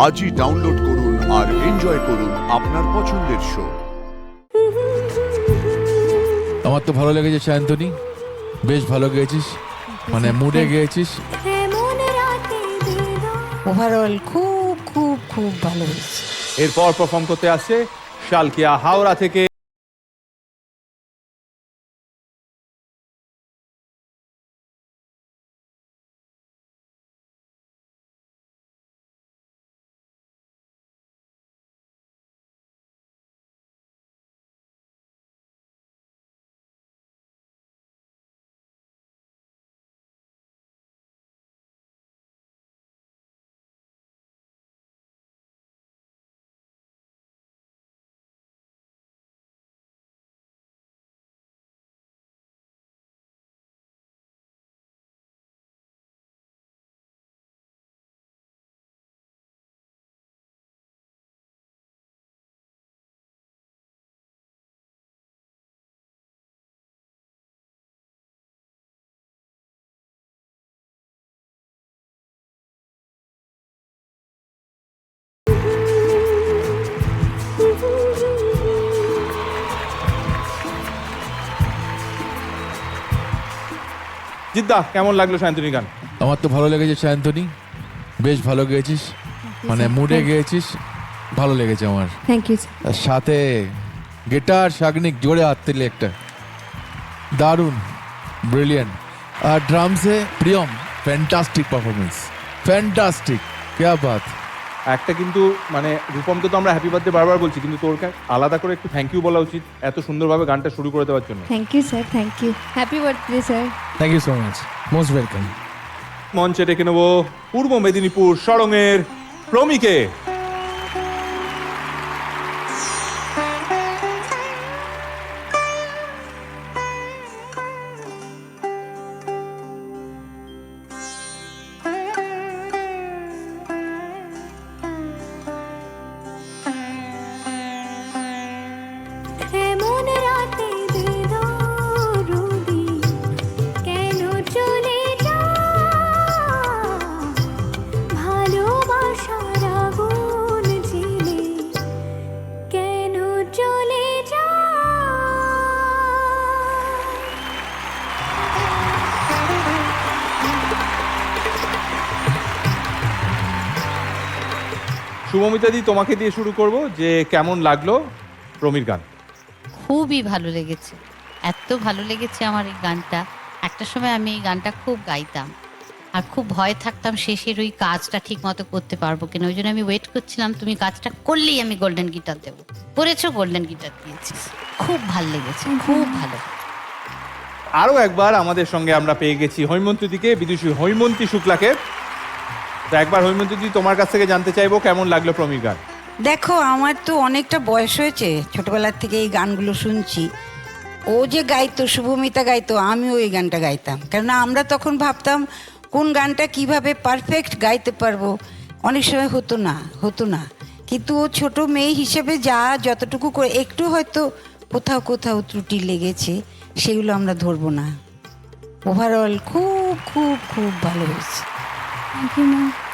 আজই ডাউনলোড করুন আর এনজয় করুন আপনার পছন্দের শো। আমার তো ভালো লেগেছে সায়ন্তনী, বেশ ভালো গেয়েছিস, মানে মুডে গেয়েছিস। ওভারঅল খুব খুব খুব ভালো হয়েছে। এরপর পারফর্ম করতে আসছে শালকিয়া হাওড়া থেকে। জিদ্দা, কেমন লাগলো সায়ন্তনী গান? আমার তো ভালো লেগেছে সায়ন্তনী, বেশ ভালো গেয়েছিস, মানে মুডে গেয়েছিস, ভালো লেগেছে আমার। Thank you sir. আর সাথে গিটার শাগনিক জোরে হাত দিলে একটা দারুণ, ব্রিলিয়ান্ট। আর ড্রামসে প্রিয়ম, ফ্যান্টাস্টিক পারফরমেন্স, ফ্যান্টাস্টিক, ক্যা বাত। একটা কিন্তু মানে রূপমকে তো আমরা হ্যাপি বার্থডে বারবার বলছি, কিন্তু তোর আলাদা করে একটু থ্যাংক ইউ বলা উচিত এত সুন্দরভাবে গানটা শুরু করে দেওয়ার জন্য। Thank you sir, thank you. Happy birthday sir. Thank you so much, most welcome. মঞ্চে ডেকে নেব পূর্ব মেদিনীপুর সরঙের প্রমিকে। শুভমিতা দি, তোমাকে দিয়ে শুরু করব, যে কেমন লাগলো প্রমির গান? খুবই ভালো লেগেছে, এত ভালো লেগেছে আমার এই গানটা। একটা সময় আমি এই গানটা খুব গাইতাম আর খুব ভয় থাকতাম শেষের ওই কাজটা ঠিক মতো করতে পারবো কিনা, ওই জন্য আমি ওয়েট করছিলাম তুমি কাজটা করলেই আমি গোল্ডেন গিটার দেবো। করেছো, গোল্ডেন গিটার দিয়েছিস, খুব ভালো লেগেছে, খুব ভালো। আরও একবার আমাদের সঙ্গে আমরা পেয়ে গেছি হৈমন্তী দিকে, বিদুষী হৈমন্তী শুক্লাকে। তো একবার হৈমন্তী দি, তোমার কাছ থেকে জানতে চাইবো কেমন লাগলো প্রমির গান? দেখো, আমার তো অনেকটা বয়স হয়েছে, ছোটবেলার থেকে এই গানগুলো শুনছি। ও যে গাইতো, শুভমিতা গাইতো, আমিও এই গানটা গাইতাম। কেননা আমরা তখন ভাবতাম কোন গানটা কিভাবে পারফেক্ট গাইতে পারবো, অনেক সময় হতো না। কিন্তু ও ছোট মেয়ে হিসেবে যতটুকু করে একটু হয়তো কোথাও কোথাও ত্রুটি লেগেছে, সেগুলো আমরা ধরবো না। ওভারঅল খুব খুব খুব ভালো হয়েছে। Thank you ma'am.